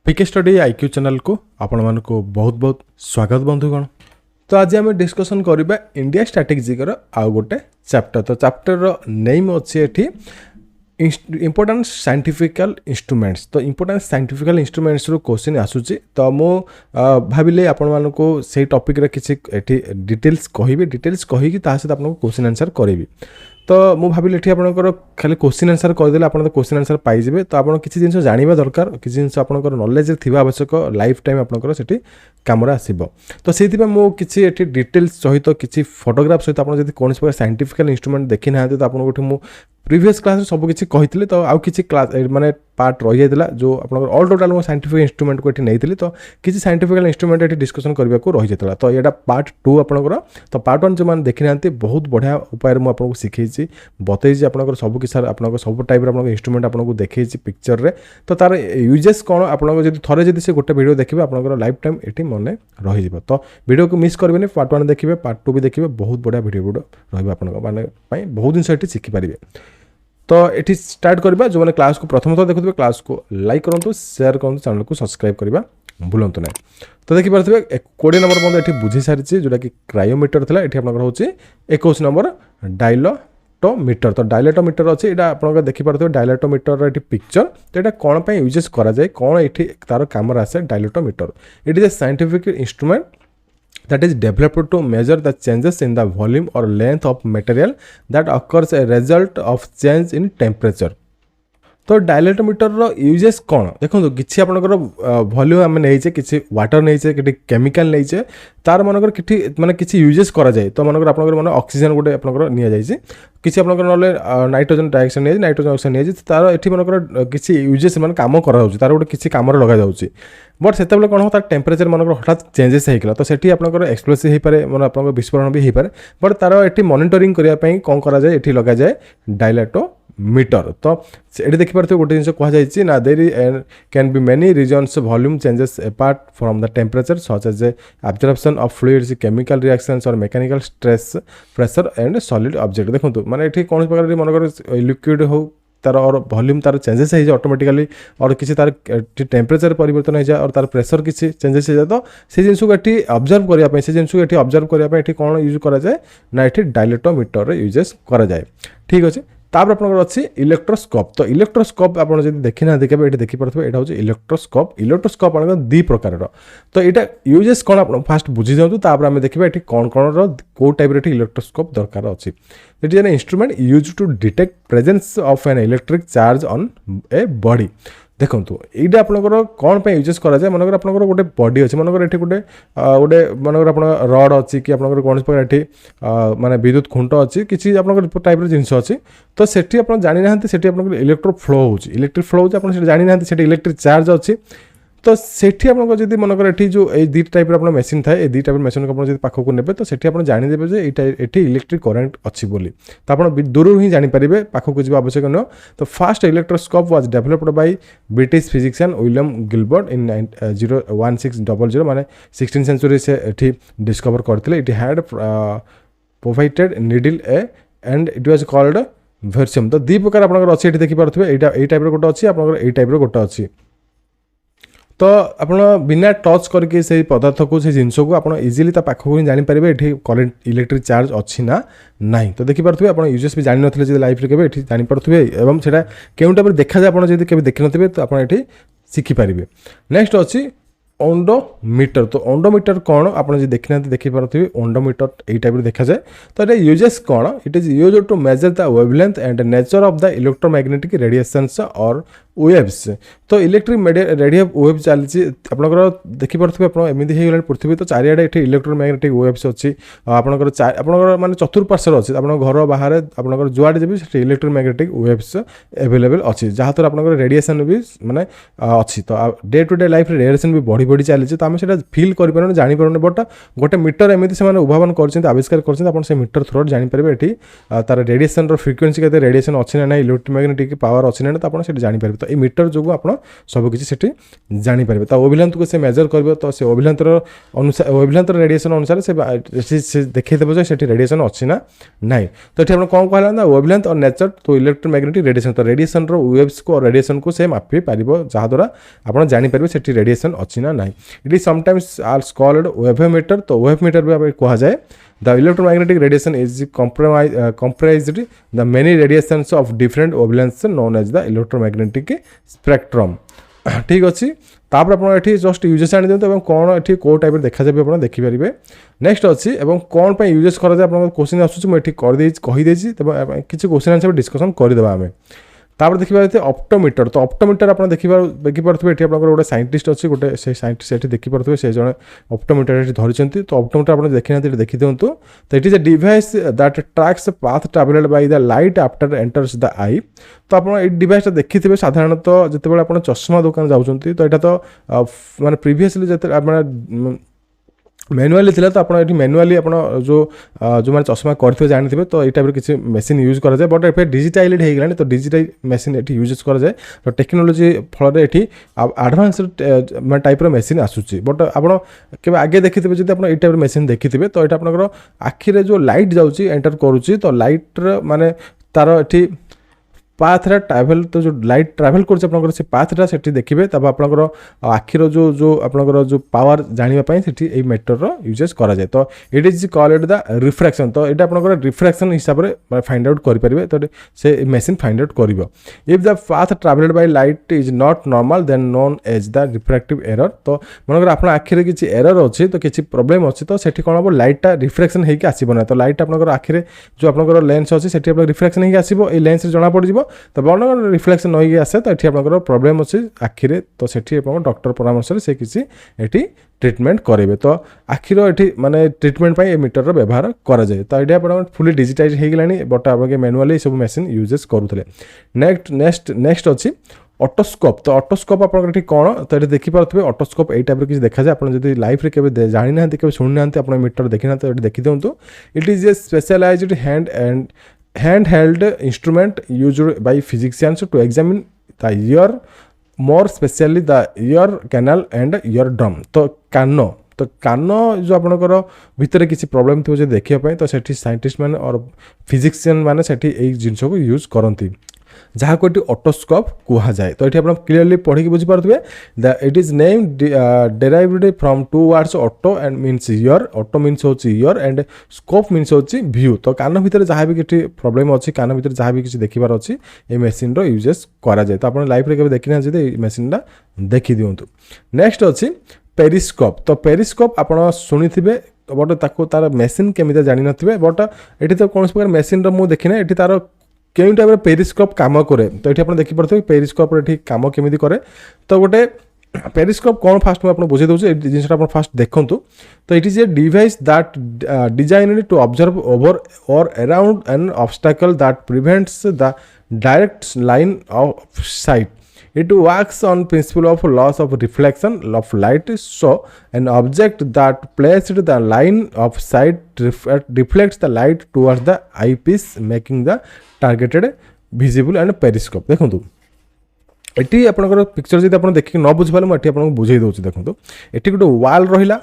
पीके study IQ channel को आपण मानको बहुत बहुत स्वागत बंधुगण। तो आज आम डिस्कसन करबा इंडिया स्ट्रैटेजिक आउ गोटे चैप्टर। तो चैप्टर नेम अच्छे एठी इम्पोर्टेंट साइंटिफिकल इंस्ट्रूमेंट्स। तो इम्पोर्टेंट साइंटिफिकल इंस्ट्रूमेंट्स रो क्वेश्चन आसुची। तो मो भाविले आपण मानको से टॉपिक रे किछि एठी डिटेल्स कहिकी ता सहित आपन क्वेश्चन आंसर करेबी। तो मु भाविले एठी आपनकर खाली क्वेश्चन आंसर करदेले आपन तो क्वेश्चन आंसर पाई जिवे। तो आपन किछि जिंस जानिबा दरकार, किछि जिंस आपनकर नॉलेज थिबा आवश्यक, लाइफ टाइम आपनकर सेठी कामरा आसीबो। तो सेति मु किछि एठी डिटेल्स सहित किछि फोटोग्राफ सहित आपन जदि कोनस प्रकार साइंटिफिकल इंस्ट्रूमेंट देखि ना तो आपन गोठी मु प्रीवियस क्लास सब किछि कहितले। तो आउ किछि क्लास माने पार्ट रहि जायतिला जो आपनकर ऑल टोटल मो साइंटिफिक इंस्ट्रूमेंट को एठी नैतिली। तो किछि साइंटिफिकल इंस्ट्रूमेंट एठी डिस्कशन करबा को रहि जायतिला। तो एटा पार्ट 2 आपनकर। तो पार्ट 1 जो मान देखि नांती बहुत बढ़िया उपाय मु आपनको सिखैछि, बतैछि आपनकर सब किछि आपनकर सब टाइप रे आपनकर इंस्ट्रूमेंट आपनको देखैछि पिक्चर रे। तो तार यूजेस कोन आपनकर जदि थरे जदि से गोटे वीडियो देखिबे आपनकर लाइफ टाइम एठी मने रहि जिवो। तो वीडियो को मिस करबेनी, पार्ट 1 देखिबे, पार्ट 2 भी देखिबे, बहुत बढ़िया वीडियो रहबे आपनकर माने पई बहुत दिन से एठी सिखि परिबे। तो ये स्टार्ट करबा। जो मैंने क्लास को प्रथम देखुए क्लास को लाइक करूँ, शेयर करूँ, चैनल को सब्सक्राइब करबा भूलु ना। तो देखिपे 20 नंबर पॉइंट ये बुझी सारी जोटा कि क्रायोमीटर था। ये आप 21 नंबर डायलेटोमीटर। तो डायलेटोमीटर अच्छे यहाँ आप देखिपे डायलेटोमीटर ये पिक्चर। तो यहाँ कौन पर यूजेस करा जाए, कौन ये तार काम आसे dilatometer. It is a scientific instrument that is developed to measure the changes in the volume or length of material that occurs a result of change in temperature। तो डायलेटोमीटर रो यूजेस कौन देखो किसी आपनकर वॉल्यूम आम नहीं किसी वाटर नहीं कि केमिकल नहीं तार मनकर कि माने किसी यूजेस करा जाए। तो मनकर आपनकर माने ऑक्सीजन गोटे आपनकर निया जाइए, किसी आपनकर नले नाइट्रोजन डाइऑक्साइड नहीं, नाइट्रोजन ऑक्साइड नहीं तार एठी मनकर किसी यूजेस माने काम करा जाउची, तार गोटे किसी काम रे लगा जाउची। बट सेते बेले कोन हो तार टेम्परेचर मनकर हठात चेंजेस हेकला। तो सेठी आपनकर एक्सप्लोसिव हे पारे, माने आपनकर विस्फोरण भी हे पारे। बट तार एठी मॉनिटरिंग करिया पई कोन करा जाए, एठी लगा जाए डायलेटोमीटर। तो ये देखिपे गोटे जिन कहुई ना there can be many reasons volume changes apart from the temperature such as absorption of fluids, chemical reactions और mechanical stress, pressure and solid object. देखो माने ये कौन प्रकार मनकर लिक्विड हो तार और वॉल्यूम तार चेंजेस हो जाए ऑटोमेटिकली, और किसी तार टेम्परेचर परिवर्तन हो जाए और तार प्रेशर किसी चेंजेस हो जाए। तो से जिन को ये ऑब्जर्व करने से जिन को ऑब्जर्व करने कौन यूज करा जाए ना ये डायलेटोमीटर यूजेस करा जाए। ठीक अच्छे। तापर आपनकर अच्छी इलेक्ट्रोस्कोप। तो इलेक्ट्रोस्कोप आप देखी ना देखिए ये देखिपे यहाँ हूँ इलेक्ट्रोस्कोप। इलेक्ट्रोस्कोप आप 2 प्रकार। तो यहाँ यूजेस कौन आप फास्ट बुझी दिखाँ, तापर आम देखा ये कौन कौन कौ टाइप इलेक्ट्रोस्कोप दरकार अच्छी। It is an instrument use to detect presence of an electric charge on a body. देखो ये आपंकर कौन पे यूजेस करा जाए, मनकर आपंकर गोटे बॉडी अच्छे, मनकर ये गोटे गोटे मनकर आप रड अच्छी कि आपंकर कौन प्रकार ये माने विद्युत खुंट अच्छी किसी आप टाइप जिनस अच्छी। तो सेठी आप जानी ना सेठी आप इलेक्ट्रो फ्लो हो, इलेक्ट्रिक फ्लो हो जानी ना से इलेक्ट्रिक चार्ज अच्छी। तो सेठी आप मनकर ये जो ये 2 टाइप मेसीन थाए, ये 2 टाइप मेसीन को आप पाखक ने तो सेठी आप जानीदेवे जो ये इलेक्ट्रिक करेन्ट अच्छी बोली। तो आप दूर ही जानीपारे, पाखक जी आवश्यक नुह। तो first electroscope was developed by British physician William Gilbert in 1600 माने 16th सेंचुरी से ये डिस्कवर करते। It had provided needle a and it was called versorium. तो 2 प्रकार आप अच्छे ये देखिपे, ये टाइप गोटे अच्छी, आप टाइप गोटे अच्छी। तो आप बिना टच करके से पदार्थ को से जिनस को आप इजिली पाखक ही जानीपारे ये करेन्ट इलेक्ट्रिक चार्ज अच्छी ना नहीं। तो देखिपे आप यूजेस भी जानी ना लाइफ रे के जानीपे एवं से क्यों टाइप देखा जाए, आप जब देखी न तो आप ये शिखिपारे। नेक्स्ट अच्छी ओंडोमीटर। तो ओंडोमीटर कौन आप देखी ना देखिपे ओंडोमीटर ये टाइप देखा जाए। तो ये यूजेस कौन, it is use to measure the wavelength and nature of the electromagnetic radiations और वेव्स। तो इलेक्ट्रिक रेडियो वेव चलती आपंकर देखिपे एमती हो पृथ्वी। तो चारिआडे ये इलेक्ट्रोमैग्नेटिक वेव्स अच्छी, आपंकर माने चतुर्पार्श्वर अच्छी, आप घर बाहर आपंकर जुआड़े जब से इलेक्ट्रोमैग्नेटिक वेव्स एवेलेबल अच्छी, जहाँ द्वारा आपंकर रेडिएशन भी माने अच्छी। तो day to day life radiation भी बढ़ी बढ़ी चली। तो आम से फिल कर जापर। बट गोटे मीटर एमती से उद्भावन कर आविष्कार कर मीटर थ्रू जानीपारे ये तार रेडिएशन फ्रिक्वेंसी के रेडिएशन अच्छी ना इलेक्ट्रोमैग्नेटिक पावर अच्छी ना, तो आप जानीपारे। तो तो ये मीटर जो आप सबकि से जापर तो ओवलेंथ को से मेजर कर तो से ओवलेंथर अनुसार ओवलेंथर रेडिएशन अनुसार से देखा से रेडिएशन अच्छी ना ना तो ये कौन कहला ना ओवलेंथ और नेचर तो इलेक्ट्रोमैग्नेटिक रेडिएशन तो रेडिएशन वेव्स को रेडिएशन को से मापी पार जहाँद्वारा आप जापर से रेडिएशन अच्छी ना ना इट इज समटाइम्स आल्स कॉल्ड वेवमीटर तो वेवमीटर भी कहा जाए The electromagnetic radiation is comprised the many radiations of different wavelengths known as the electromagnetic spectrum. ठीक अच्छी तापर आप जस्ट यूजेस आनी दिखाते कौन ये कौ टाइप देखा आप देखिपारे नेक्स्ट अच्छी कौन पर यूजेस कराए आप क्वेश्चन आसूँ मुझे कहीदे किसी क्वेश्चन आंसर डिस्कसन करदे आम तापर देखिए ऑप्टोमीटर तो ऑप्टोमीटर आप देखिपे ये गोटे साइंटिस्ट अच्छी गोटे से साइंटिस्ट ये देखिपे से जड़े ऑप्टोमीटर ये धरी तो ऑप्टोमीटर आप देखी ना देखी दिंतु तो it is a device that tracks path travelled by the light after enters the eye तो आप डिवाइसटा देखिथे साधारणतः जिते आप चश्मा दुकान जाऊँच तो यहाँ तो माने प्रिवियसली जो मैनुअली थिला तो आप मैनुअली आप जो जो मैंने चश्मा करते जानते तो ये टाइप किसी मेसीन यूज कराए बट ए डिजिटाइल्ड हो गलानी तो डिजिटाइल मेसीन ये यूज कराए तो टेक्नोलोजी फल ये आडभांस टाइप मेसीन आसूसी बट आप आगे देखिए जब आप टाइप मेसीन देखिथे तो यहाँ आपंकर आखिरे जो लाइट जाऊँगी एंटर करुच्ची तो लाइट्र माने तार ये पाथरा ट्राभेल तो जो लाइट ट्राभेल कर से पाथटा से देखिए तब आपंकर आखिर जो जो आपंकर जो पावर जानापी से मेटर यूजेस कराए तो it is called the refraction तो यहाँ आपंकर रिफ्रैक्शन हिसाब से फाइंड आउट करेंगे तो से मेसीन फाइंड आउट कर if the path travelled by light is not normal then known as the refractive error तो मनकर आप आखिर किसी एरर अच्छी तो किसी प्रोब्लेम अच्छी तो सेठी कौन हम लाइटा रिफ्रैक्शन होकर आसना तो लाइट आपंकर आखिर जो आपंकर लेंस अच्छी से रिफ्रैक्शन होकर आसो ये लेंस जना पड़ तो बर्णकर रिफ्लेक्शन नहीं आसे तो ये आप प्रोब्लेम अच्छी आखिरे तो सेठी डॉक्टर परामर्श से किसी ये ट्रिटमेंट करेंगे तो आखिर ये माने ट्रिटमेंट ये मीटर व्यवहार कराए तो ये आप फुली डिजिटाइज हो गलानी बट आप मैनुअली सब मेसीन यूजेस करूले नेक्स्ट अच्छी ऑटोस्कोप तो ऑटोस्कोप आप कौन तो ये देखिपे ऑटोस्कोप यही टाइप किसी देखा जाए आप लाइफ में केवे जानी ना केवे शुणी ना आप मीटर देखी ना तो देखी दिंतु it is a specialized handheld instrument used by physicians to examine the ear, more specially the ear canal and eardrum तो कान जो आपंकर भितर किसी प्रोब्लेम थी देखिए तो सेठी साइंटिस्ट मैंने और फिजिशियन मैंने सेठी यही जिनस को यूज करती जहाँ को ऑटोस्कोप कह जाए तो ये आप क्लीयरली पढ़ी बुझीपारे the it is name derived from two words auto and means ear auto means होची ईयर एंड स्कोप मीन्स होची व्यू तो कान भितर जहाँ भी किसी प्रोब्लेम अच्छी कान भितर जहाँ भी किसी देखिबार अच्छी ये मेसीन रो यूजेस करा जाए तो आप लाइफ में देखी ना मेसीनटा देखी दिंतु नेक्स्ट अच्छी पेरिस्कोप तो पेरिस्कोप आप शुणी बट तार मेसीन केमी जानी नथिबे बट ये तो कौन प्रकार मेसीन मुझे देखना ये तार क्यों टाइप पेरिस्कोप काम करे तो ये आप देखिपे पेरिस्कोप ये कम केमी करे तो गोटे पेरिस्कोप कौन फास्ट मुझे आपको बुझे दूसरी जिनसा आप फास्ट देखूँ तो it is a device that designed to observe over और around an obstacle that prevents the direct line of sight It works on principle of loss of reflection of light. So an object that placed the line of sight reflects the light towards the eyepiece, making the targeted visible and periscope. देखो eighty आपंकर picture जब आप देखिए न बुझिपारे मुझे आपको बुझे दूसरी देखो ये गोटे वाल रहा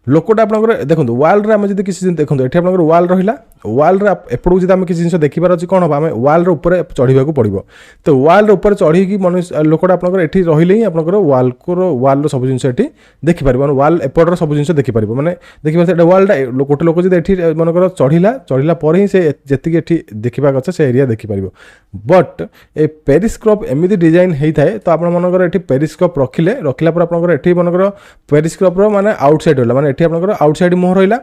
लोकटा आपंकर देखो वाल आम जब किसी देखो ये आपंकर वाल रहा वाल एपटू जब आम किसी जिन देखिबार अच्छी कौन हम आम वाल चढ़ा पड़ो तो वाल चढ़ी मनुष्य लोकटा आपंकर ये रही ही आपंकर वाल सब जिन देखिपार मैंने वाल एपटर सब जिन देखिपार मैंने देखिए वालटा गोटे लोक जब ये मनकर चढ़ला पर ही से जी देखा कथा से एरिया देखिपार बट ए पेरिस्कोप एमती डिजाइन होता है तो आप मनकर ये पेरिस्कोप रखला आपंकर ये मनकर पेरिस्कोप माने आउटसाइड रहा माने ये आपंकर आउटसाइड मुह रहा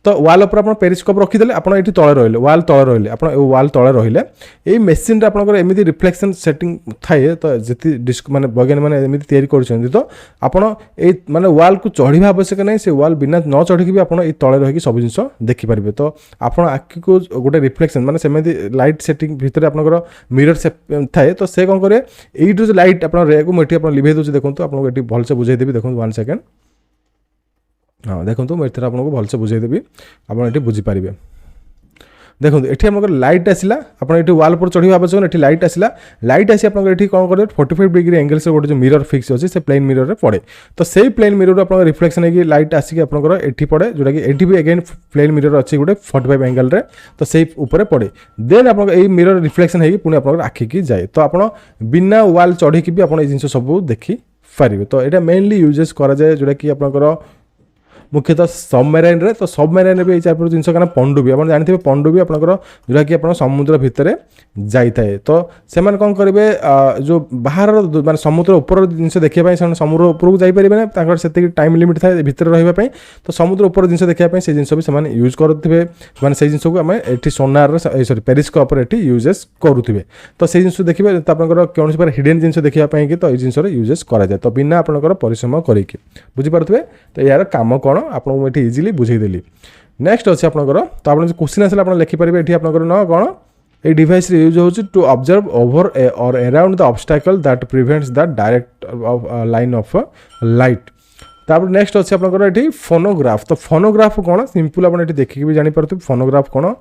तो वाल पर आप पेरिस्कोप रखीदे आप ये तले रही वाल तले रही आप वाल तले रही ये मेसीन आपंकर एमती रिफ्लेक्शन सेटिंग थाए तो जी डिस्क माने वैज्ञानिक मैंने एमती तैयारी कर तो आपड़ ये माने वाल को चढ़ा आवश्यक नहीं से वाल बिना न चढ़ी भी आप तले रही सब जिन देखिपारे तो आप आखि को गोटे रिफ्लेक्शन माने सेमती लाइट सेटिंग भितर आपंकर मिरर से थाए तो से कौन करे ये जो लाइट आप रे को मुझे आप लिभे दूसरी देखो आपको ये भलसे बुझेदेवी देखो 1 सेकेंड हाँ देखो मुझे आपको भलसे बुझेदेवी आप बुझीपारे देखो ये आम लाइट आसला आप वाल पर चढ़ी आवश्यक ये लाइट आसला लाइट आसी आप कौन करेंगे 45 डिग्री एंगल से गोटे जो मिरर फिक्स अच्छे से प्लेन मिरर में पड़े तो से प्लेन मिरर आप रिफ्लेक्शन होगी लाइट आसिक आपंकर पड़े जोटा कि ये भी अगेन प्लेन मिरर अच्छी गोटे 45 एंगल रे तो से ऊपर पड़े देन आप मिरर रिफ्लेक्शन होगी पुणी आप आखि की जाए तो आप बिना वाल चढ़ी भी आप जिन सब देखी पारे तो यहाँ मेनली यूजेस करा जाए जोटा कि आपंकर मुख्यतः सबमेराइन रे तो सबमेराइन भी टाइप जिन क्या पंडुबी आप जानते पंडुबी आपंकर जोटा कि आप समुद्र भितर जाए तो से कौन करेंगे जो बाहर माने समुद्र ऊपर जिन देखा समुद्र उपरको जापरेंगे ना से टाइम लिमिट थाए भितर रही तो समुद्र ऊपर जिन देखापी से जिन भी यूज करुवे मैंने से जिन को आम ये सोनार सरी पेरिस्कोप ये यूजेस करुवे तो से जिन देखिए तो आपंकर कौन हिडन जिन देखापी कि तो ये जिन यूजेस कराए तो बिना आपंकर परिश्रम करके बुझीपे तो यार कम कौन आपको ये इजिली बुझेदेली नेक्स्ट अच्छे आपंकर तो आप क्वेश्चन आसे आप लिखिपारे ये आपंकर न कौन ये डिवाइस यूज हो टू ऑब्जर्व ओवर और around the obstacle that prevents the direct line of light तापर नेक्स्ट अच्छे आपंकर ये फोनोग्राफ तो फोनोग्राफ कौन सिंपल आप देखिए भी जानीपारे फोनोग्राफ कौन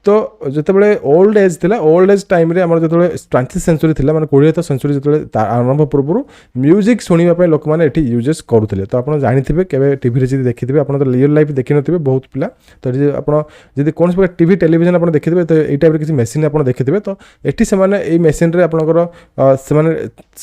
तो जितेबाला ओल्ड एज थी ओल्ड एज टाइम जो 20th सेंचुरी थी मैंने 20th सेंचुरी जो आरंभ पूर्व म्यूजिक शुणापी लोक मैंने ये यूजेस करुले तो आप जानते केवे टीवी जी देखिए आप तो रियल लाइफ देखी नथिबे बहुत पिला तो आपड़ी कौन प्रकार टीवी टेलीविजन आप देखिए तो ये टाइप किसी मेसीन आप देखिए तो ये से मेसीन आपंकर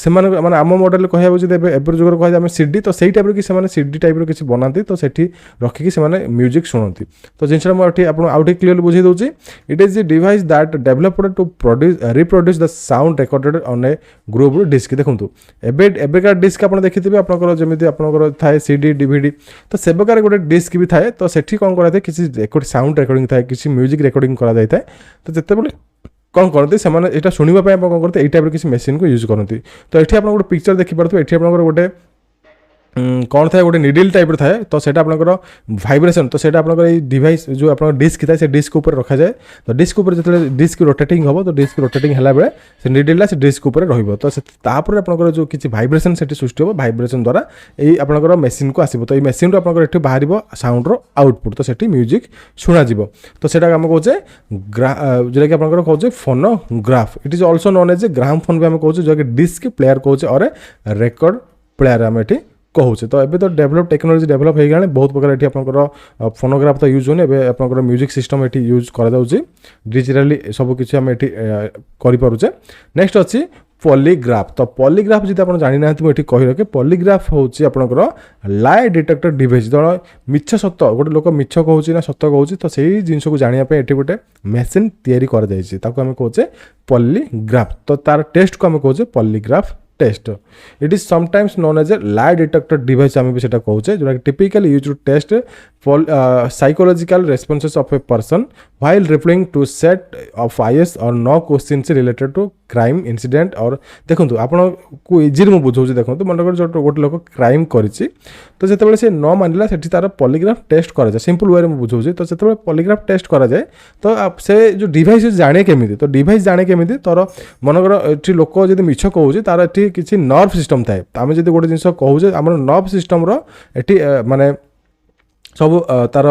माने आम मॉडल कहूँ एवर जुगर कह सीडी तो सही टाइप कि सीडी टाइप किसी बनाती तो सेठी रखिकी से म्यूजिक शुणती तो जिनसा मुझे आपको क्लीयरली बुझे दूसरी it is the device that developed to reproduce the sound recorded on a grooved disk देखंतु एबेका डिस्क आप देखिथिबे आपनकर जेमिति आपनकर थाए सीडी डीवीडी तो सेबकार गोटे डिस्क भी थाए तो सेठी कोन करा थाए किसी रेकॉर्ड साउंड रेकॉर्डिंग थाए किसी म्यूजिक रेकॉर्डिंग करा जाय थाए तो जेतेबेले कौन करते से यहाँ शुणापी आप कौन करते ये टाइप किसी मेसीन को यूज करती तो ये आप गोटे पिक्चर देखिपे ये आपंकर गोटे कौन था गोटे निडिल टाइप थाए तो सेटा आपंकर भाइब्रेशन तो सेटा आपंकर ये डिवाइस जो आप डिस्क थाए से डिस्क ऊपर रखा जाए तो डिस्क ऊपर जो डिस्क रोटेटिंग हम तो डिस्क रोटेटिंग है बेले से निडिला से डिस्क ऊपर रही तो आपंकर जो किसी भाइब्रेशन से सृष्टि हो भाइब्रेशन द्वारा ये आपंकर मेसीन को आसो तो ये मेसीन आपंकर ये बाहर साउंड आउटपुट तो सेठी म्यूजिक शुणा तो सेटा आम कहे जोटा कि आपंकर कहे phonograph it is also known as a gramophone भी आम कहे जो कि डिस्क प्लेयर कहे और रेकर्ड प्लेयर आम ये कहूचे तो एबे तो डेवलप टेक्नोलोजी डेवलप हो गलाने बहुत प्रकार ये आपंकर फोनोग्राफ तो यूज होने एबे आपंकर म्यूजिक सिस्टम ये यूज करा जाउची डिजिटली सब किसी आम ये करि पारुचे नेक्स्ट अच्छी पॉलीग्राफ तो पॉलीग्राफ जी आप जानी ना मुझे कही रखे पॉलीग्राफ हूँ आपंकर लाए डिटेक्टर डिवाइस जो मिछ सत गोटे लोक मिछ कहूँ ना सत कहूँ तो सही जिन को जानापी ये गोटे मेसीन तैयारी करें कहे पॉलीग्राफ तो तार टेस्ट को आम कहे polygraph test it is sometimes known as a lie detector device आम भी कहे जो typically use to test psychological responses of a person while replying to set of yes और no question related to crime incident और देखो आपको easy मुझे बुझाऊँ देखो मन कर जो गोटे लोक क्राइम करी तो जिते से न मानला से तार पॉलीग्राफ टेस्ट कराए सिंपल वे में बुझाऊँ तो जो पॉलीग्राफ टेस्ट कराए तो से जो डिवाइस जाने केमी तो डिवाइस जाने केमी तोर मनकर ये लोक जो मिछ कहूँ तार ये किसी नर्व सिस्टम थाए आम जो गोटे जिन कहूँ आम नर्व सिस्टम रे माने सब तार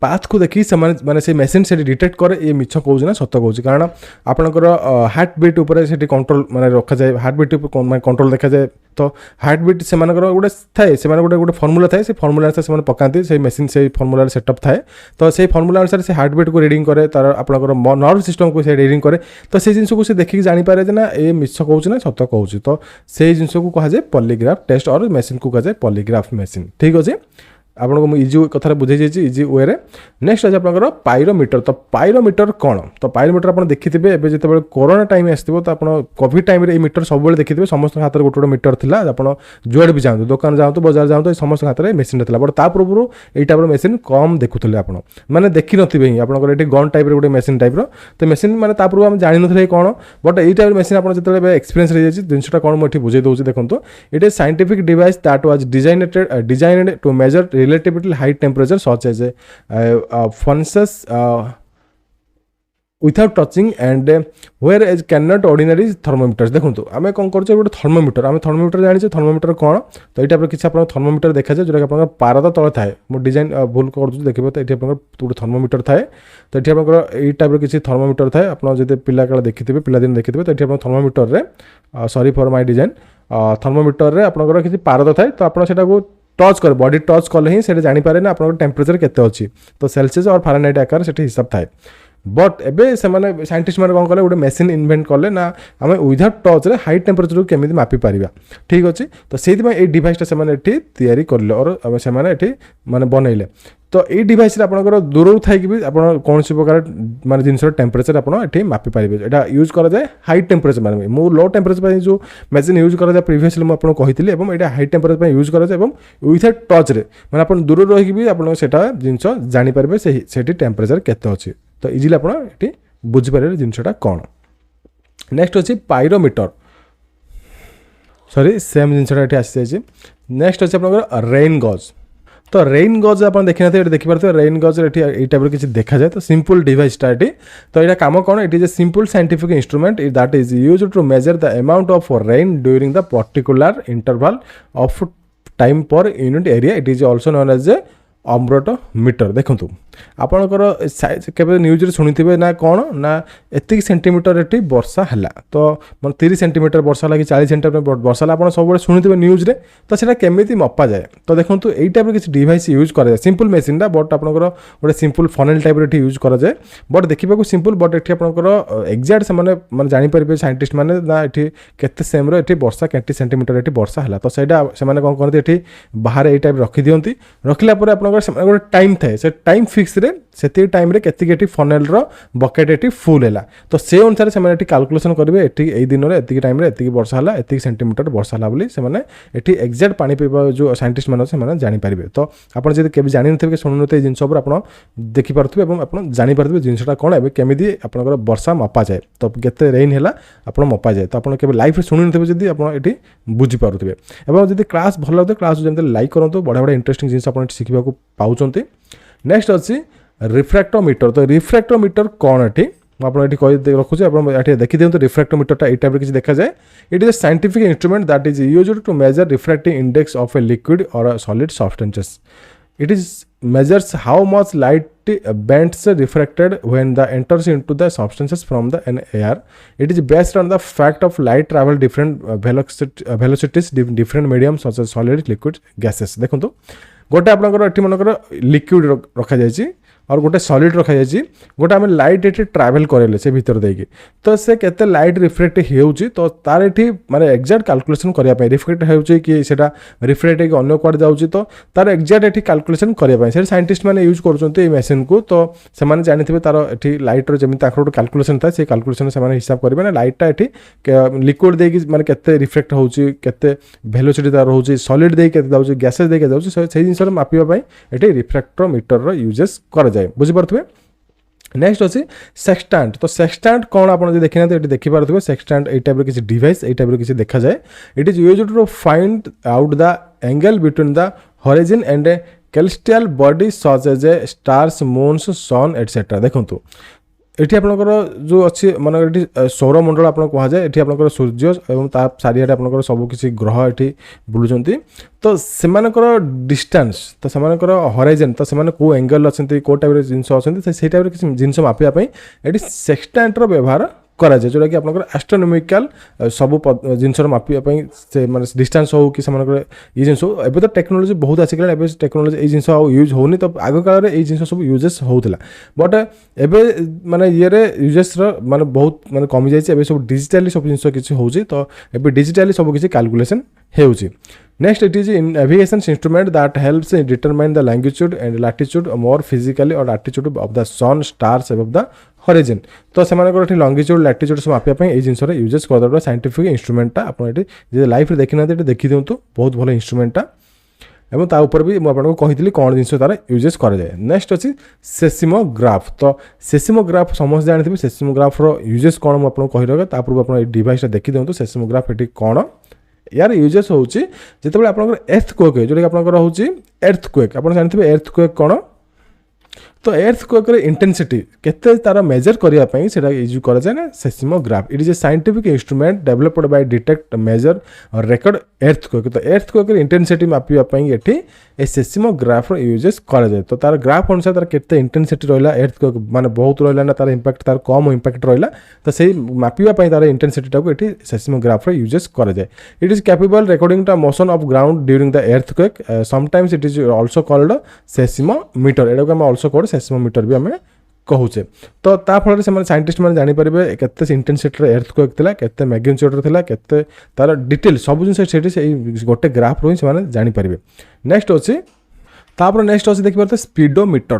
पाथ को देखी से माने से मेसीन से डिटेक्ट करे ये मिछ कहूँ ना सत कहूँ कारण आपंकर हार्ट बीट उपर से कंट्रोल माने रखा जाए हार्ट बीट कंट्रोल देखा जाए तो हार्ट बीट से गोटे थाए से गोटे गोटे फर्मुला थाए से फर्मुला से पकाती से मेसीन से फर्मुला सेटअप थाए तो से फर्मुला अनुसार से हार्ट बीट को रीडिंग करे तार आपंकर नर्व सिस्टम को से रीडिंग करे तो से जिन को से देखिक जानीपे ना ये मिछ कहूँ ना सत कहूँ तो से जिन को कहुए पॉलीग्राफ टेस्ट और मेसीन को कहुए पॉलीग्राफ मेसीन ठीक अच्छे आपको मुझे इजी कथा बुझे जाइए इजी वे नेक्स्ट आज आपंकर पायरोमीटर तो पायरोमीटर कौन तो पायरोमीटर आप देखिथे एवं जो कोरोना टाइम आसो तो आप कोविड टाइम ये मीटर सब देखिए समस्त हाथ में गोटे गोटे मीटर था आप जुआड़े भी जाऊँ दुकान जाऊँ बजार जाऊँ समस्त हाथ में मेसीन था बट ता पूर्व यही टाइप मेसीन कम देखुले आप मैंने देखी नथिबे ही आपंकर ये गन टाइप गोटे मेसीन टाइप तो मेसीन मैंने ता पूर्व आम जानी नी कौन बट यही टाइप मेसीन आप जो एक्सपीरियंस रही जाए जिनटा कौन मुझे बुझे दूसरी देखो it is scientific device that was designed to measure relatively high temperature such as a furnaces without touching and whereas can not ordinary thermometer देखो आम कौन कर गोटे थर्मोमीटर आम थर्मोमीटर जाने थर्मोमीटर कौन तो यहाँ किसी आप थर्मोमीटर देखा जाए जोटा कि पारद तले थाए मो डिजाइन भूल कर देखिए तो ये गोटे थर्मोमीटर थाए तो ये आप टाइप किसी थर्मोमीटर थाए आप पिला काल देखिए पिलादिन देखिए तो ये thermometer sorry for my design thermometer रे आपनकर किसी पारद थाए तो आप टच कर बॉडी टच कले ही से जानीपारे ना आप टेम्परेचर केते अच्छी तो सेल्सियस और फारेनहाइट आकार से हिसाब थाए बट एबे से माने साइंटिस्ट मैंने कौन कले गोटे मेसीन इन्वेंट कले ना आम विदाउट टच रे हाई टेम्परेचर को केमी मापी पारिबा ठीक अच्छे तो से ये डिवाइसटा से तैयारी करले और से माने बनइले तो ये डिवाइस आपंकर दूर थी आप कौन प्रकार माने जिन टेम्परेचर आपड़ी मापी पारे यहाँ यूज कराए हाई टेम्परेचर माने मो लो टेम्परेचर जो मेसीन यूज कराए प्रिवियसली मुझे कही यहाँ हाई टेम्परेचर यूज कराए विथआउट टच रे माने आप दूर रही आप जिन जानीपारे से टेम्परेचर केते अच्छी तो इजिली आप बुझीपारे जिनटा कौन नेक्स्ट अच्छी पायरोमीटर सॉरी सेम जिनटा आसी जाए नेक्स्ट अच्छे आप रेन गज तो रेन गज आप देखी ना देखिए रेन गज ये टाइप किसी देखा जाए तो सिंपल डिवाइसटा ये तो यहाँ कम कौन it is a simple scientific instrument that is used to measure the amount of rain during the particular interval of time per unit area it is also known as a ombrometer देखूँ आपणकर केवल news शुणी ना कौन ना एतिक centimetre ये वर्षा है तो मतलब 30 सेंटीमीटर वर्षा है कि 40 सेंटीमीटर वर्षा है आप सब शुणी न्यूज रे तो सेटा केमी मपा जाए तो देखो यही टाइप किसी डिवाइस यूज कराए सिंपल मेसीनटा बट आपंकर गोटे सिंपल फनेल टाइप यूज कराए बट देखा सिंपल बट ये आपंकर एक्जाक्ट से मैंने जानीपारे साइंटिस्ट मैंने ना ये केते सेम ये वर्षा के सेंटीमीटर ये वर्षा है तो सहीटा से कौन करते ये बाहर ये टाइप रखी दिखती रखला गोटे टाइम थाए से टाइम फिक्स रे से टाइम के फनेल बकेट ये फुल है तो से अनुसार से कैलकुलेशन करेंगे ये दिन में एति टाइम ये वर्षा है एति सेंटीमीटर वर्षा है बोली से ये एक्जाक्ट पानी पीवा जो साइंटिस्ट मैंने जानीपारे तो आपड़ जब कभी जानी थे शुणु थे जिन आप देखिपे और आप जानीपारे जिनटा कौन है केमी आप वर्षा मपा जाए तो केते रेन है आप मपा जाए तो आप लाइफ शुणी थे जब आप ये बुझीपारे और जब क्लास भल लगे क्लास जमी लाइक करूँ बढ़िया बढ़िया इंटरेस्टिंग जिन आप शिखा पाँच नेक्स्ट अच्छी रिफ्रैक्टोमीटर तो रिफ्रैक्टोमीटर कौन ये आपड़ी कही रखुचे आप देखी दिखाते रिफ्रैक्टोमीटर ये टाइप किसी देखा जाए it is a scientific instrument that is used to measure refracting index of a liquid और solid substances it is measures how much light bends refracted when the enters into the substances from the air. It is based on the fact of light travel different velocities different mediums such as solid liquid gases देखो तो गोटे आपंकर मनकर liquid रखा जाए और गोटे solid रखा जाए गोटे आम लाइट ये ट्रावेल करेले से भीतर देकी तो से केते लाइट रिफ्लेक्ट होउची तो तार ये माने एक्जाक्ट कैलकुलेशन करने रिफ्लेक्ट होउची कि सेटा रिफ्लेक्ट होकर अन्य कुआडे जाउची तो तार एक्जाक्ट ये कैलकुलेशन करने से साइंटिस्ट मैंने यूज कर मेसीन को तो से जानी तार ये लाइटर जमी गोटे कैलकुलेशन था से कैलकुलेशन से हिसाब करेंगे ना लाइटा ये लिक्विड देकी माने केते रिफ्लेक्ट होउची केते वेलोसिटी तार होउची सॉलिड देकी केते जाउची गैसेस देकी जाउची से जिनस मापिबा ये रिफ्रैक्टोमीटर यूजेस कर जाए बुझीपारे नेक्स्ट अच्छी सेक्सटांट तो सेक्सटांट कौन आप देखी ना देखिपे सेक्सटांट ये टाइप किसी डिवाइस ये टाइप किसी देखा जाए it is used to find out the angle between the horizon and a celestial body such as a stars moons sun etcetera देखो ये आपंकर जो अच्छी माने सौरमंडल आप कहुए ये आपंकर सूर्य और चारियाडे आप सबकि ग्रह ये बुलूं तो सेमानकर डिस्टेंस तो सेमानकर हॉराइजन तो से कौ एंगल अच्छा कौ टाइप जिनस अच्छा से टाइप किसी जिनस मापिया ये सेक्सटांटर व्यवहार करा जाए जोटा कि आपंकर एस्ट्रोनोमिकल सब जिनस मापिया से माने डिस्टेंस हो कि ये जिन हो एवं तो टेक्नोलोजी बहुत आसिक टेक्नोलोजी ये जिन यूज होनी तो आग काल में ये जिन सब यूजेस होता बट एवं माने ये यूजेस माने बहुत माने कमी जाए सब डिजिटाली सब जिन किसी हो तो ये डिजिटाली सब किसी कैलकुलेशन होउची next it is in navigation instrument that helps in determine the longitude and latitude more physically और latitude of the sun stars above the horizon तो से लंगिट्यूड लैटिट्यूड सब मापिया ये जिन यूजेस कर साइंटिफिक इंस्ट्रूमेंटा आप लाइफ देखी ना देखी दिंतु बहुत भल इंस्ट्रूमेंटा एवं ता ऊपर भी मुझे कही कौन जिन तार यूजेस कराए नेक्स्ट अच्छी सेसिमोग्राफ तो सेसिमोग्राफ समस्त जानते सेसिमोग्राफ यूजेस कौन मुझे कही रहा पूर्व आप डिवाइसटा देखी दिंतु सेसिमोग्राफ ये कौन यार यूजेस हूँ जिते आप एर्थक्वेक जोटा कि आप हूँ एर्थक्वेक आप जानते हैं एर्थक्वेक कौन तो earthquake इंटेंसिटी केते तार मेजर करने यूज कराए ना seismograph. It is a scientific instrument developed by detect measure और रेकर्ड earthquake. तो earthquake इंटेंसिटी मापियापाई ये सेस्मोग्राफ यूजेस कराए. तो तार ग्राफ अनुसार तार केते इंटेंसिटी रहा earthquake माने बहुत रहा ना तार इंपैक्ट तार कम इंपैक्ट रहा. तो सही मापियापाई तार इंटेंसिटी टाको ये सेस्मोग्राफ यूजेस कराए. It is capable recording the motion of ground during the earthquake. Sometimes it is also called seismometer. एटा को हम ऑल्सो कॉल्ड सेस्मोमीटर भी हमें कहूचे. तो ता फल से साइंटिस्ट मैंने जानीपारे केते इंटेंसिटी earthquake थिला, केते मैग्नीट्यूड थिला, केते तार डिटेल सब जिन गोटे ग्राफ रो से जानीपारे. नेक्स्ट अच्छी तापर नेक्स्ट अच्छे देखिए स्पीडोमीटर.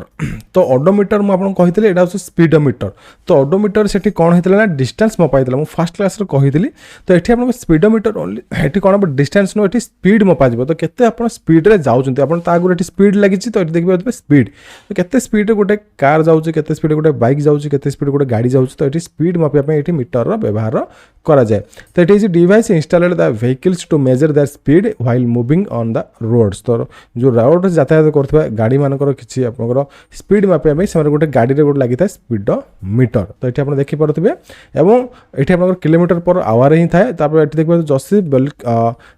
तो ओडोमीटर मुझे कही यहाँ हूँ स्पीडोमीटर. तो ओडोमीटर से कौन होता है ना डिस्टेंस मपाई मुझे फास्ट क्लास कही. तो ये आप स्पीडोमीटर ओनली ये कौन डिस्टेंस नुह ये स्पीड मपाଯିव. तो केते आप स्पीड जाऊँच आप आगुरी ये स्पीड लगी. तो ये देखिए स्पीड तो केते स्पीड गोटे कार जाऊँच, केते स्पीड गोटे बाइक जाऊँच, केते स्पीड गोटे गाड़ी जाऊँच. तो ये स्पीड मापिया ये मीटर व्यवहार कराए. तो it is device installed the vehicles to measure their speed while moving on the roads. तो जो रोड यातायात करथबा गाड़ी मानकर किछि आपनकर स्पीड मापिया से गोटे गाड़ी रे गोटे लगी था स्पीडोमीटर. तो ये आप देखि पारुथिबे एवं ये आपनकर किलोमीटर पर आवर ही थाए. तापर ये देखिए Joseph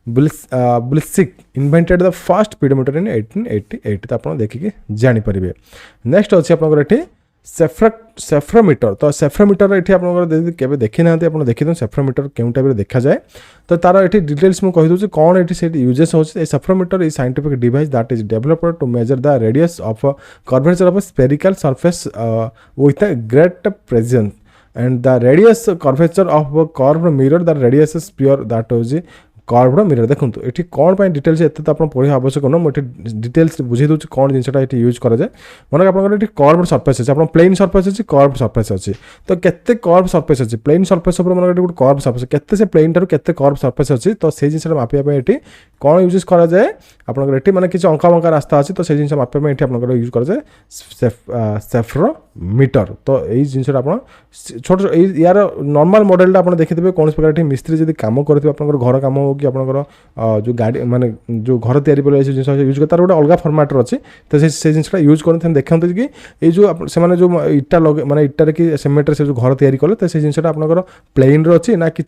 Belusic invented the first speedometer in 1888. तो आप देखिए जानि परिबे. नेक्स्ट अछि आपनकर ये सेफ्रोमीटर. तो सेफ्रोमीटर ये आप देखी ना आप देखी सेफ्रोमीटर क्यों टाइप देखा जाए. तो तार ये डिटेल्स मुझे कहीदे कौन ये यूजेस हो. Spherometer is scientific device that is developed to measure the radius of curvature of spherical surface with a great presence and the radius curvature of curve mirror the radius sphere that is curved mirror. देखो ये कौन पर details एत तो पढ़ा आवश्यक न मुझे डिटेल्स बुझे दूसरी कौन जिनसा ये यूज कराए. मन आप कर्व्ड सरफेस अच्छे आप प्लेन सरफेस अच्छी कर्व्ड सरफेस अच्छी. तो केते कर्व्ड सरफेस अच्छी प्लेन सरफेस मन गोटे कर्व्ड सरफेस केते से प्लेन ठार केते कर्व्ड सरफेस अच्छी. तो से जिन मापिया ये कौन यूज कराए आपंकर ये मैंने किसी अंका बंका रास्ता अच्छी. तो से जिन मापिया ये आप यूज कराए सेफ्रोमीटर. तो यही जिन आप छोट यार नॉर्मल मॉडल आप देखिए कौन प्रकार मिस्त्री जब कम करेंगे आप घर कम हो कि आपंकर जो गाड़ी माने जो घर तैयारी जिन यूज कर तार गोटे अलग फर्माटर अच्छी. तो से जिनसा यूज करते देखते कि ये जो से जो इटा लगे माने इटार कि सीमेंट से जो घर तैयारी कले. तो से जिनसा आपंकर प्लेन अच्छी ना कि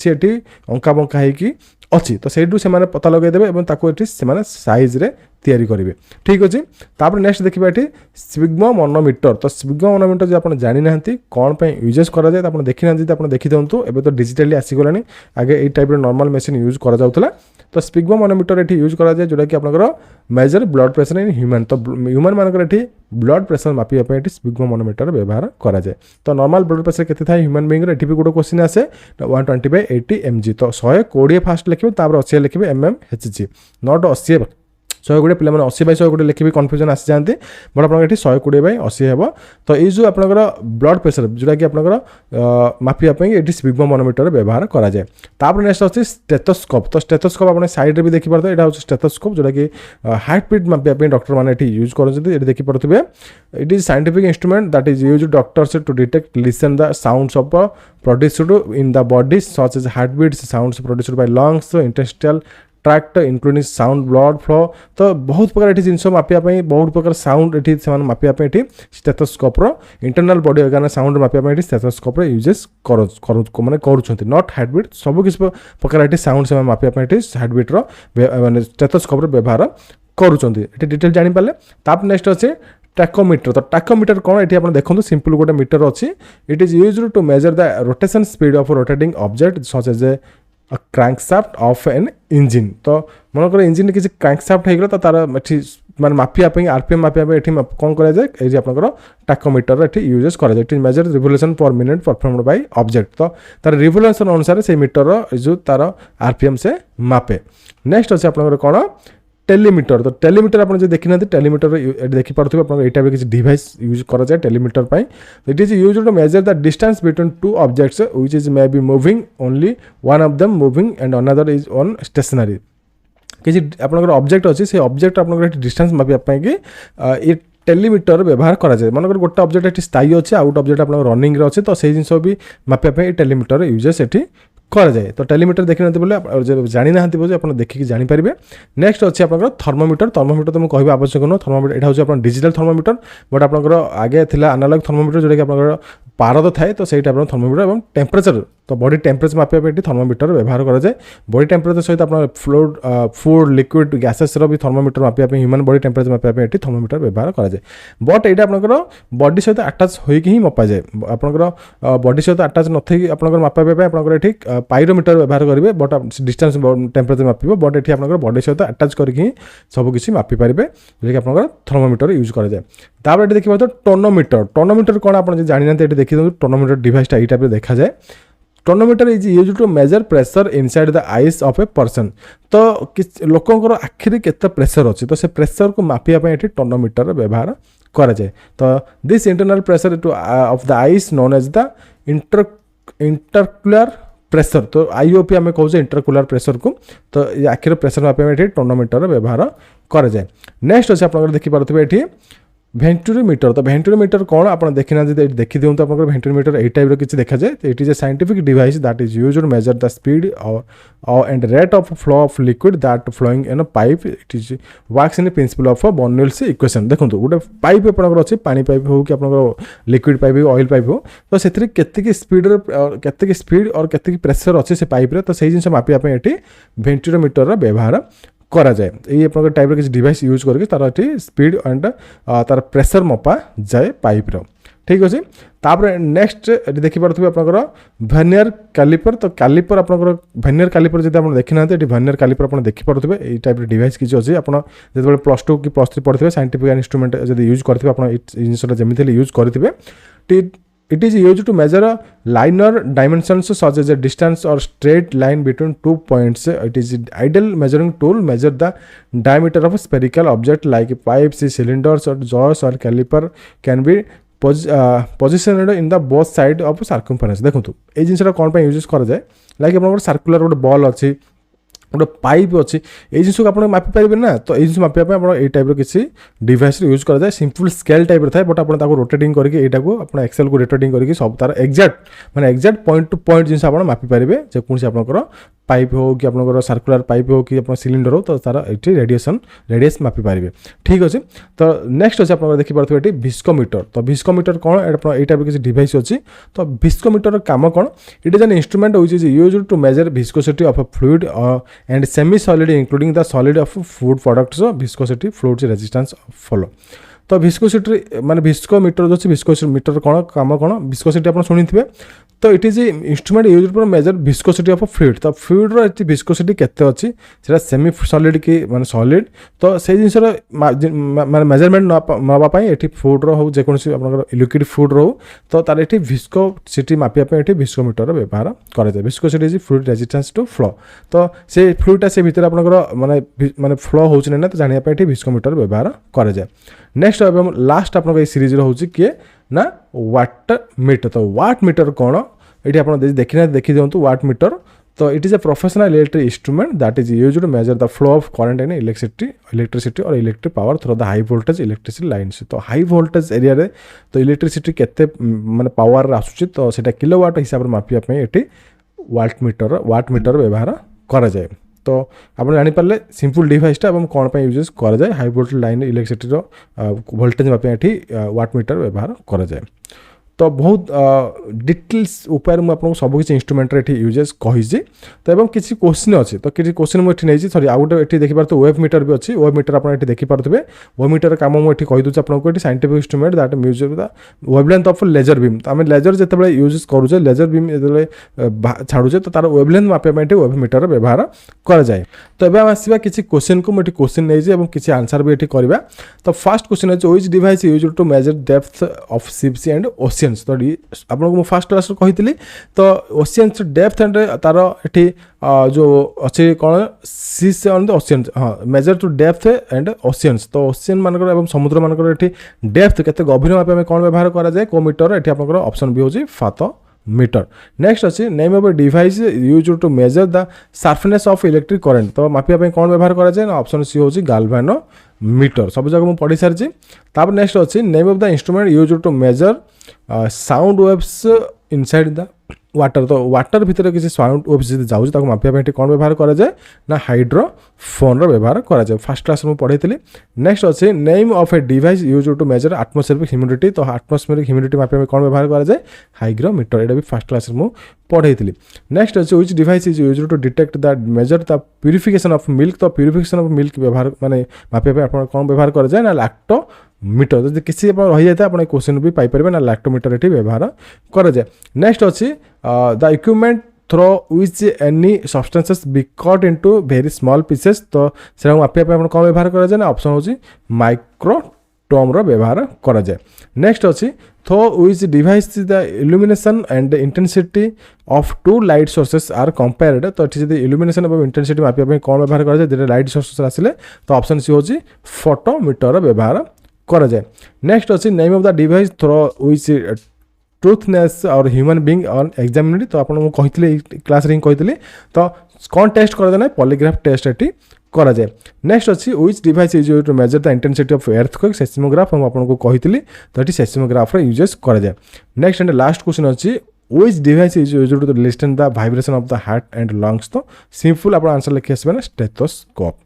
अंका बंका होगी अच्छी. तो से पता लगेदेवे और से साइज रे तैयारी करेंगे. ठीक अच्छे. तापर नेक्स्ट देखिए ये स्पिग्मोमोनोमीटर. तो स्पिग्मोमोनोमीटर जो आप जानी ना कौन पर यूजेस कराए तो देखी ना आप देखी दिखाँ. एवं तो डिजिटाली आसीगला आगे ये टाइप नॉर्मल मशीन यूज करा. तो स्पिग्मोमोनोमीटर ये यूज कराए जोटा कि आपंकर measure blood pressure in human. तो ह्यूमन मानकर ये ब्लड प्रेशर मापिया स्पिग्मोमोनोमीटर व्यवहार कराए. तो नॉर्मल ब्लड प्रेशर केते थाए ह्यूमन बीइंग रे भी गोटे क्वेश्चन आसे 120/80 mg. तो 120 फास्ट लिखे 80 लिखे mmHg नॉट 80 120 पे 80/120 लिखे कन्फ्यूजन आसी जाती. बट आप 120/80 हे. तो ये जो आपंकर ब्लड प्रेशर जोटा कि आपंकर मापिया ये स्पिग्मोमोनोमीटर व्यवहार कराए. तापर नेक्स्ट अच्छे स्टेथोस्कोप. तो स्टेथोस्कोप आप साइड भी देखी पारे. यहाँ हूँ स्टेथोस्कोप जोटा कि हार्ट बीट मापिया डॉक्टर मैंने यूज करते देखी पारे. It is scientific instrument that is use doctors to detect listen the sounds of produced in the body such as heart beats sounds produced by lungs intestinal tract including sound blood flow. तो बहुत प्रकार ये जिन मापिया बहुत प्रकार sound ये मापिया ये stethoscope internal body organ sound मापिया ये स्टेथोस्कोप यूजेस मैंने कर नॉट हार्ट बीट सब किसी प्रकार ये साउंड से मापिया ये हार्ट बीट्र मैंने स्टेथोस्कोप व्यवहार करुँचे. डिटेल जापारे. तापर नेक्स्ट अच्छे टैकोमीटर. तो टैकोमीटर कौन ये आप देखो सिंपल गोटे मीटर अच्छी. It is use to measure the rotation speed of rotating object such as a crankshaft of an engine. तो मनकर इंजिन किसी क्रैंकशाफ्ट होगा तो तार माने मापिया आरपीएम मापिया ये कौन कराए ये आपंकर टैकोमीटर ये यूजेस कराए. It is measure revolution per minute performed by object. तो तार रिवोल्यूशन अनुसार से मीटर जो तार आरपीएम से मापे. नेक्स्ट अच्छे आपंकर कौन टेलीमीटर. तो टेलीमीटर आप देखी ना टेलीमीटर देखिपे आप यहाँ किसी डिवाइस यूज कराए telemeter. It is use to measure the distance between two objects which is may be moving only one of them moving and another is on stationary. किसी आपंकर ऑब्जेक्ट अच्छी से ऑब्जेक्ट आप डिस्टेंस मापिया ये टेलीमीटर व्यवहार कराए. मनकर गोटे ऑब्जेक्ट ये स्थायी अच्छे आउ गोटे ऑब्जेक्ट आप रनिंग अच्छे. तो से जिन भी मापिया टेलीमीटर यूजेस ये କରାଯାଏ। ତ ଟେଲିମିଟର ଦେଖିନାହାନ୍ତି ବୋଲେ ଜାଣି ନାହାନ୍ତି ବୋଲେ ଆପଣ ଦେଖିକି ଜାଣିପାରିବେ। ନେକ୍ସଟ ଅଛି ଆପଣଙ୍କର ଥର୍ମୋମିଟର। ଥର୍ମୋମିଟର ତ ମୁଁ କହିବା ଆବଶ୍ୟକ ନୁହଁ। ଥର୍ମୋମିଟର ଏଇଟା ହେଉଛି ଆପଣ ଡିଜିଟାଲ ଥର୍ମୋମିଟର, ବଟ୍ ଆପଣଙ୍କର ଆଗେ ଥିଲା ଆନାଲଗ ଥର୍ମୋମିଟର ଯେଉଁଟାକି ଆପଣଙ୍କର ପାରଦ ଥାଏ। ତ ସେଇଟା ଆପଣଙ୍କର ଥର୍ମୋମିଟର ଏବଂ ଟେମ୍ପରେଚର, ତ ବଡି ଟେମ୍ପରେଚର ମାପିବା ପାଇଁ ଏଠି ଥର୍ମୋମିଟର ବ୍ୟବହାର କରାଯାଏ। ବଡି ଟେମ୍ପରେଚର ସହିତ ଆପଣ ଫୁଡ୍ ଲିକ୍ୱିଡ ଗ୍ୟାସେସର ବି ଥର୍ମୋମିଟର ମାପିବା ପାଇଁ, ହ୍ୟୁମାନ୍ ବଡି ଟେମ୍ପରେଚର ମାପିବା ପାଇଁ ଏଠି ଥର୍ମୋମିଟର ବ୍ୟବହାର କରାଯାଏ। ବଟ୍ ଏଇଟା ଆପଣଙ୍କର ବଡି ସହିତ ଆଟାଚ୍ ହୋଇକି ହିଁ ମପାଯାଏ। ଆପଣଙ୍କର ବଡି ସହିତ ଆଟାଚ୍ ନଥାଇକି ଆପଣଙ୍କର ମାପିବା ପାଇଁ ଆପଣଙ୍କର ଏଠି ପାଇରୋମିଟର ବ୍ୟବହାର କରିବେ, ବଟ୍ ଡିଷ୍ଟାନ୍ସ ଟେମ୍ପରେଚର ମାପିବ। ବଟ୍ ଏଠି ଆପଣଙ୍କର ବଡି ସହିତ ଆଟାଚ୍ କରିକି ହିଁ ସବୁକିଛି ମାପିପାରିବେ, ଯେଉଁଟାକି ଆପଣଙ୍କର ଥର୍ମୋମିଟର ୟୁଜ୍ କରାଯାଏ। ତାପରେ ଏଠି ଦେଖିବା ତ ଟୋନୋମିଟର। ଟୋନୋମିଟର କ'ଣ ଆପଣ ଯଦି ଜାଣିନାହାନ୍ତି ଏଠି ଦେଖିଦିଅନ୍ତୁ। ଟୋନୋମିଟର ଡିଭାଇସଟା ଏଇ ଟାଇପ୍ରେ ଦେଖାଯାଏ। Tonometer is use to measure pressure inside the eyes of a person. ତ ଲୋକଙ୍କର ଆଖିରେ କେତେ ପ୍ରେସର ଅଛି, ତ ସେ ପ୍ରେସରକୁ ମାପିବା ପାଇଁ ଏଠି ଟୋନୋମିଟର ବ୍ୟବହାର କରାଯାଏ। ତ this internal pressure to of the eyes known as the intraocular pressure. ତ ଆଇଓପି ଆମେ କହୁଛେ ଇଣ୍ଟରକୁଲାର ପ୍ରେସରକୁ। ତ ଆଖିର ପ୍ରେସର ମାପିବା ପାଇଁ ଏଠି ଟୋନୋମିଟର ବ୍ୟବହାର କରାଯାଏ। ନେକ୍ସଟ ଅଛି ଆପଣଙ୍କର ଦେଖିପାରୁଥିବେ ଏଠି ভেন্টুরিমিটর। তো ভেন্টুরিমিটর কোণ আপনার দেখি না যদি দেখি দিও, আপনার ভেন্টুরিমিটর এই টাইপের কিছু দেখা যায়। তো it is a scientific device that is use to measure the speed and rate of flow of liquid that flowing in a pipe. It is works in the principle of Bernoulli's equation. দেখুন গোটে pipe আপনার অছি, পানি pipe হোক কি আপনার liquid pipe হোক oil pipe হোক, তো সেথিরে কেতিকি স্পিড আর কেতিকি প্রেসর অছি সে পাইপরে, তো সেই জিনিস মাপিয়া পাই এটি ভেন্টুরিমিটর ব্যবহার করা যায়। এই আপনার টাইপের কিছু ডিভাইস ইউজ করি তার এটি স্পিড এন্ড তার প্রেসর মপা যায় পাইপর। ঠিক আছে। তারপরে নেক্সট এটি দেখিপারে আপনার ভার্নিয়ার ক্যালিপর। তো ক্যালিপর আপনার ভার্নিয়ার ক্যালিপর যদি আপনার দেখি না এটি ভার্নিয়ার ক্যালিপর আপনার দেখিপারে এই টাইপের ডিভাইস কিছু আছে। আপনার যেতবে +2 কি +3 পড়ে সাইন্টিফিক ইনস্ট্রুমেন্ট যদি ইউজ করে আপনার এই জিনিসটা যেমি ইউজ করে it is used to measure a linear dimensions such as a distance or straight line between 2 points. It is ideal measuring tool measure the diameter of a spherical object like pipes, cylinders or jaws or caliper can be positioned in the both side of circumference. দেখুন এই জিনিসটা কোন পাই use করা যায়, like আপনার circular গোটে বল আছে, গোটে পাইপ আছে, এই জিনিসকে আপনার মাপি পারবেন না। তো এই জিনিস মাপিয়া আপনার এই টাইপের কিছু ডিভাইস ইউজ করা যায়। সিম্পল স্কেল টাইপের থাকে, বট আপনার তাকে রোটেটিং করি এইটাকে আপনার এক্সেল কু রোটেটিং করি সব তার এক্সাক্ট মানে এক্সাক্ট পয়েন্ট টু পয়েন্ট জিনিস আপনার মাপি পারবে। যেকୌଣସି আপনার পাইপ হোক কি আপনার সার্কুলার পাইপ হোক কি আপনার সিলিন্ডর হোক, তো তার এটি রেডিয়েস মাপি পারবে। ঠিক আছে। তো নেক্সট আছে আপনার দেখিপারে এটি ভিস্কোমিটর। তো ভিস্কোমিটর কোণ, আপনার এই টাইপের কিছু ডিভাইস অছি। তো ভিস্কোমিটর কাম কোণ, it is an instrument which is used to major viscosity of A fluid and semi-solid including the solid of food products, viscosity, fluids, resistance follow. তো ভিস্কোসিটি মানে ভিস্কোমিটর যে ভিস্কোমিটর কোণ কাম কোণ, ভিস্কোসিটি আপনার শুনিথিবে। তো it is instrument use for measure viscosity of fluid. তো ফ্লুইডর এটি ভিস্কোসিটি কেতে অছি, সেটা সেমি সলিড কি মানে সলিড। তো সেই জিনিসর মানে মেজরমেন্ট নেওয়া পাই এটি ফুডর হোক যেকୌଣସି আপনার লিকুইড ফুডর হোক, তো তার এটি ভিস্কোসিটি মাপিয়া পাই এটি ভিস্কোমিটর ব্যবহার করা যায়। Viscosity is fluid resistance to flow. তো সেই ফ্লুইডটা সে ভিতরে আপনার মানে ফ্লো হচ্ছে না তো জানিয়া পাই এটি ভিস্কোমিটর ব্যবহার করা যায়। নেক্সট এবং লাস্ট আপনার এই সিরিজর হচ্ছে কিয়ে না ওয়াট মিটর। তো ওয়াট মিটর কোণ, এটি আপনার দেখি না দেখি দিও ওয়াট মিটর। তো it is a professional electric instrument that is use to measure the flow of current and electricity और electric power through the high voltage electricity lines. তো হাই ভোল্টেজ এরিয়ারে তো ইলেকট্রিসিটি কেতে মানে পাওয়ার আসুচি, তো সেটা কিলোওয়াট হিসাবে মাপিয়া পাই এটি ওয়াট মিটর ব্যবহার করা যায়। তো আপনার জাঁপারে সিম্পল ডিভাইসটা এবং কোণ পাই ইউজ করা যায়। হাই ভোল্টেজ লাইন ইলেকট্রিসিটির ভোল্টেজ মাপিয়া এটি ওয়াট মিটর ব্যবহার করা যায়। তো বহুত ডিটেলস উপায় মু আপনার সবুকিছি ইনস্ট্রুমেন্টর এটি ইউজেস কহিছি। তো এবং কিছু কোশ্চিন আছে, তো কিছু কোশ্চিন মু এটি নেইছি। সরি আউ গোটে এটি দেখিপারে ওয়েভ মিটর বি আছে। ওয়েভ মিটর আপনার এটি দেখিপারে ওয়েভ মিটর কাম মু এটি কহিদুছি আপনার এটি scientific instrument that measure the wavelength of laser beam. তো আমি লেজর যেতবে ইউজ করুছে, লেজর বিম যেতবে ছাড়ুছে, তো তার ওয়েভলেন্থ মাপিয়া পাই এটি ওয়েভ মিটর ব্যবহার করা যায়। তো এবার আমি আসবা কিছু কোশ্চিন কু মু এটি কোশ্চিন নেইছি এবং কিছু আনসার বি এটি করিবা। তো ফার্স্ট কোশ্চিন আছে which device use to measure depth of ships and ocean. তো আপনার ফার্স্ট ক্লাস কহিলি। তো ওশিয়ান্স ডেপথ এন্ড তার এটি যে অছে কোণ সিস অন ওশিয়ান্স, হ্যাঁ মেজর টু ডেপথ এন্ড ওশিয়ান্স। তো ওশিয়ান মানকর এবং সমুদ্র মানকর এটি ডেপথ কেতে গভীর মাপে আমি কোণ ব্যবহার করা যায় কো মিটর, এটি আপনার অপশন বি হচ্ছে ফাত মিটর। নেক্সট আছে name of a device use to measure the সারফেনেস অফ ইলেকট্রিক কারেন্ট। তো মাপিয়া পাই কোণ ব্যবহার করা যায় না, অপশন সি হচ্ছে গালভানো মিটর। সব জায়গা মু পড়ি সারিছি। তারপর নেক্সট আছে name of the instrument use to major sound waves inside the water तो वाटर भितर किसी साउंड वेव जब जाऊँ मापिया कौन व्यवहार कराए ना हाइड्रोफोन व्यवहार कराए फास्ट क्लास में पढ़ी। नेक्स्ट अच्छे name of a device use to measure atmospheric humidity तो आटमोस्फेरिक ह्यूमिडिटी मापिया कौन व्यवहार कराए हाइग्रोमीटर यहाँ भी फास्ट क्लास में पढ़ी। नेक्स्ट अच्छे which device is use to detect the measure the purification of milk तो प्यूरिफिकेशन ऑफ मिल्क व्यवहार माने मापिया कौन व्यवहार कराए ना लैक्टोमीटर जब किसी रही जाए आप क्वेश्चन भी पाइपर ना लैक्टोमीटर ये व्यवहार कराए। नेक्स्ट अच्छी the equipment through which any substances be cut into very small pieces तो से मापिया कौन व्यवहार कराए ना ऑप्शन होची माइक्रोटोम व्यवहार कराए। नेक्स्ट अच्छी through which device the illumination and intensity of two light sources are compared तो ये जब इल्यूमिनेशन और इंटेंसिटी मापिया कौन व्यवहार कराए दुटा लाइट सोर्सेस आसिले तो ऑप्शन सी होची फोटोमीटर व्यवहार कराए। नेक्स्ट अच्छी name of the device through which truthness और ह्यूमन बीइंग ऑन एग्जामिनेड तो आपको कही क्लास रे कही तो कौन टेस्ट कराए पॉलीग्राफ टेस्ट ये कराए। नेक्स्ट अच्छी which device is use to measure the intensity of earthquake seismograph हम आपको कही तो ये सेस्मोग्राफ यूजेस कराए। नेक्स्ट एंड लास्ट क्वेश्चन अच्छी which device is use to listen the vibration of the heart and lungs तो simple आप answer लिखी आसबे ना स्टेथोस्कोप।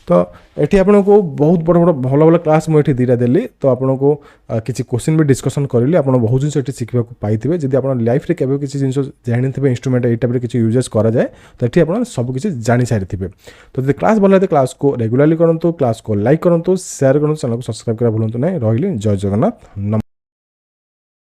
तो ये आपको बहुत बड़ बड़ भल भल क्लास मुझे दीटा देली तो आपको किसी क्वेश्चन भी डिस्कसन करी आप बहुत जिन शिखा पाई जब आप लाइफ में केवल किसी जिन जानी थे इंस्ट्रूमेंट ये टाइप किसी यूजेस कराए तो ये आप सब किसी जानी सारी थे। तो जब क्लास भल लगे क्लास को रेगुलारली करूँ क्लास को लाइक करूँ शेयर करूँ चैनल को सब्सक्राइब करा भूलु ना रही जय जगन्नाथ।